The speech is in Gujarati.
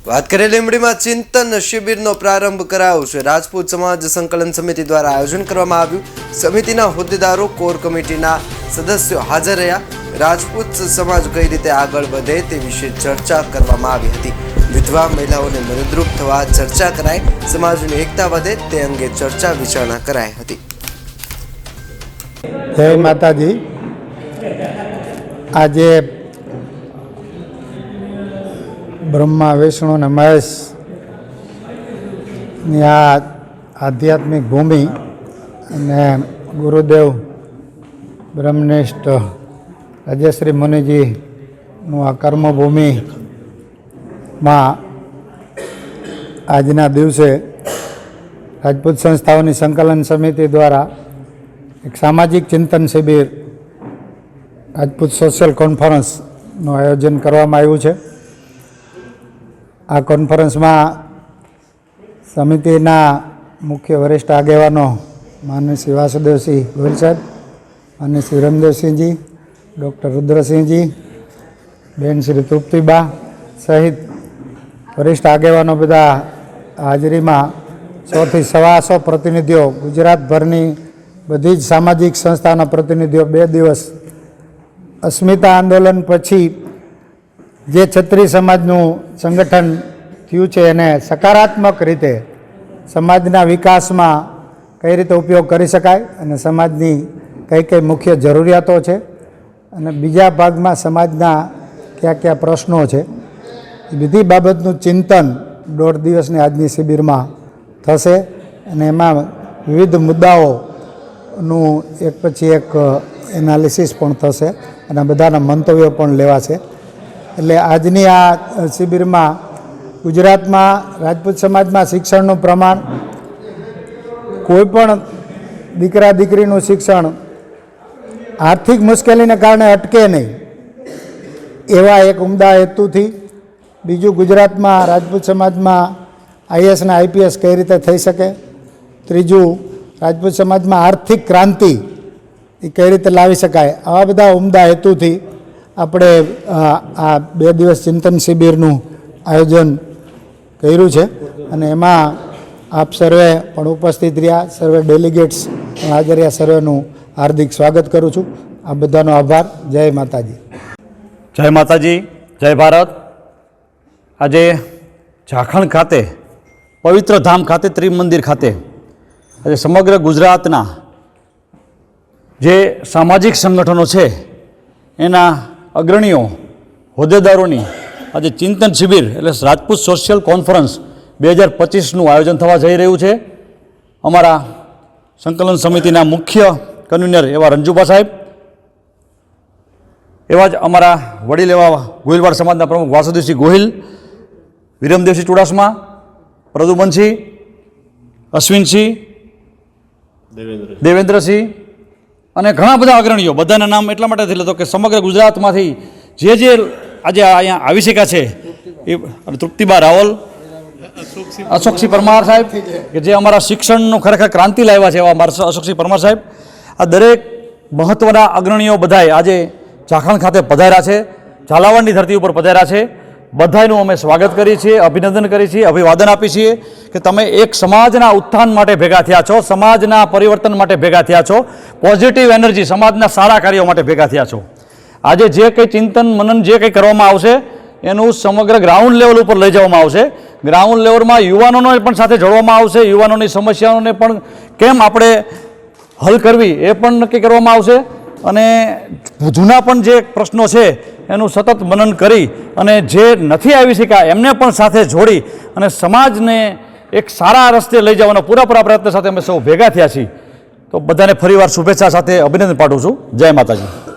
વાત કરીએ લીંબડીમાં ચિંતન શિબિરનો પ્રારંભ કરાયો છે। રાજપૂત સમાજ સંકલન સમિતિ દ્વારા આયોજન કરવામાં આવ્યું। સમિતિના હોદ્દેદારો, કોર કમિટીના સદસ્યો હાજર રહ્યા। રાજપૂત સમાજ કઈ રીતે આગળ વધે તે વિશે ચર્ચા કરવામાં આવી હતી। વિધવા મહિલાઓને મદદરૂપ થવા ચર્ચા કરાઈ। સમાજની એકતા વધે તે અંગે ચર્ચા વિચારણા કરાઈ હતી। જય માતાજી। આજે બ્રહ્મા, વિષ્ણુ અને મહેશની આ આધ્યાત્મિક ભૂમિ અને ગુરુદેવ બ્રહ્મનિષ્ઠ રાજશ્રી મુનિજીનું આ કર્મભૂમિમાં આજના દિવસે રાજપૂત સંસ્થાઓની સંકલન સમિતિ દ્વારા એક સામાજિક ચિંતન શિબિર રાજપૂત સોશિયલ કોન્ફરન્સનું આયોજન કરવામાં આવ્યું છે। આ કોન્ફરન્સમાં સમિતિના મુખ્ય વરિષ્ઠ આગેવાનો માનનીય શ્રી વાસુદેવસિંહ ગોહિલ સાહેબ, માનનીય શ્રી રમદેવસિંહજી, ડૉક્ટર રુદ્રસિંહજી, બેન શ્રી તૃપ્તિબા સહિત વરિષ્ઠ આગેવાનો બધા હાજરીમાં 100 થી 125 પ્રતિનિધિઓ, ગુજરાતભરની બધી જ સામાજિક સંસ્થાના પ્રતિનિધિઓ 2 દિવસ અસ્મિતા આંદોલન પછી જે ક્ષત્રિય સમાજનું સંગઠન થયું છે એને સકારાત્મક રીતે સમાજના વિકાસમાં કઈ રીતે ઉપયોગ કરી શકાય અને સમાજની કઈ કઈ મુખ્ય જરૂરિયાતો છે અને બીજા ભાગમાં સમાજના કયા કયા પ્રશ્નો છે એ બધી બાબતનું ચિંતન 1.5 દિવસની આજની શિબિરમાં થશે અને એમાં વિવિધ મુદ્દાઓનું એક પછી એક એનાલિસિસ પણ થશે અને બધાના મંતવ્યો પણ લેવાશે। એટલે આજની આ શિબિરમાં ગુજરાતમાં રાજપૂત સમાજમાં શિક્ષણનું પ્રમાણ, કોઈપણ દીકરા દીકરીનું શિક્ષણ આર્થિક મુશ્કેલીને કારણે અટકે નહીં એવા એક ઉમદા હેતુથી, બીજું ગુજરાતમાં રાજપૂત સમાજમાં IAS અને IPS કઈ રીતે થઈ શકે, ત્રીજું રાજપૂત સમાજમાં આર્થિક ક્રાંતિ એ કઈ રીતે લાવી શકાય, આવા બધા ઉમદા હેતુથી આપણે આ 2 દિવસ ચિંતન શિબિરનું આયોજન કર્યું છે અને એમાં આપ સર્વે પણ ઉપસ્થિત રહ્યા, સર્વે ડેલિગેટ્સ હાજર રહ્યા, સર્વેનું હાર્દિક સ્વાગત કરું છું। આ બધાનો આભાર। જય માતાજી। જય માતાજી, જય ભારત। આજે ઝાખણ ખાતે, પવિત્ર ધામ ખાતે, ત્રિમંદિર ખાતે આજે સમગ્ર ગુજરાતના જે સામાજિક સંગઠનો છે એના અગ્રણીઓ, હોદ્દેદારોની આજે ચિંતન શિબિર એટલે રાજપૂત સોશિયલ કોન્ફરન્સ 2025નું આયોજન થવા જઈ રહ્યું છે। અમારા સંકલન સમિતિના મુખ્ય કન્વીનર એવા રંજુભા સાહેબ, એવા જ અમારા વડીલ એવા ગોહિલવાડ સમાજના પ્રમુખ વાસુદેવસિંહ ગોહિલ, વિરમદેવસિંહ ચુડાસમા, પ્રદુમનસિંહ, અશ્વિનસિંહ, દેવેન્દ્રસિંહ અને ઘણા બધા અગ્રણીઓ, બધાના નામ એટલા માટે લેતો કે સમગ્ર ગુજરાતમાંથી જે આજે અહીંયા આવી શક્યા છે એ તૃપ્તિબા રાવલ, અશોકસિંહ પરમાર સાહેબ કે જે અમારા શિક્ષણનું ખરેખર ક્રાંતિ લાવ્યા છે, એવા અમારા અશોકસિંહ પરમાર સાહેબ, આ દરેક મહત્ત્વના અગ્રણીઓ બધાએ આજે ઝાખણ ખાતે પધાર્યા છે, ઝાલાવાડની ધરતી ઉપર પધાર્યા છે। બધાનું અમે સ્વાગત કરીએ છીએ, અભિનંદન કરીએ છીએ, અભિવાદન આપીએ છીએ કે તમે એક સમાજના ઉત્થાન માટે ભેગા થયા છો, સમાજના પરિવર્તન માટે ભેગા થયા છો, પોઝિટિવ એનર્જી, સમાજના સારા કાર્યો માટે ભેગા થયા છો। આજે જે કંઈ ચિંતન મનન જે કંઈ કરવામાં આવશે એનું સમગ્ર ગ્રાઉન્ડ લેવલ ઉપર લઈ જવામાં આવશે। ગ્રાઉન્ડ લેવલમાં યુવાનોને પણ સાથે જોડવામાં આવશે, યુવાનોની સમસ્યાઓને પણ કેમ આપણે હલ કરવી એ પણ નક્કી કરવામાં આવશે અને જૂના પણ જે પ્રશ્નો છે એનું સતત મનન કરી અને જે નથી આવી શક્યા એમને પણ સાથે જોડી અને સમાજને એક સારા રસ્તે લઈ જવાનો પૂરા પ્રયત્ન સાથે અમે સૌ ભેગા થયા છીએ। તો બધાને ફરીવાર શુભેચ્છા સાથે અભિનંદન પાઠવું છું। જય માતાજી।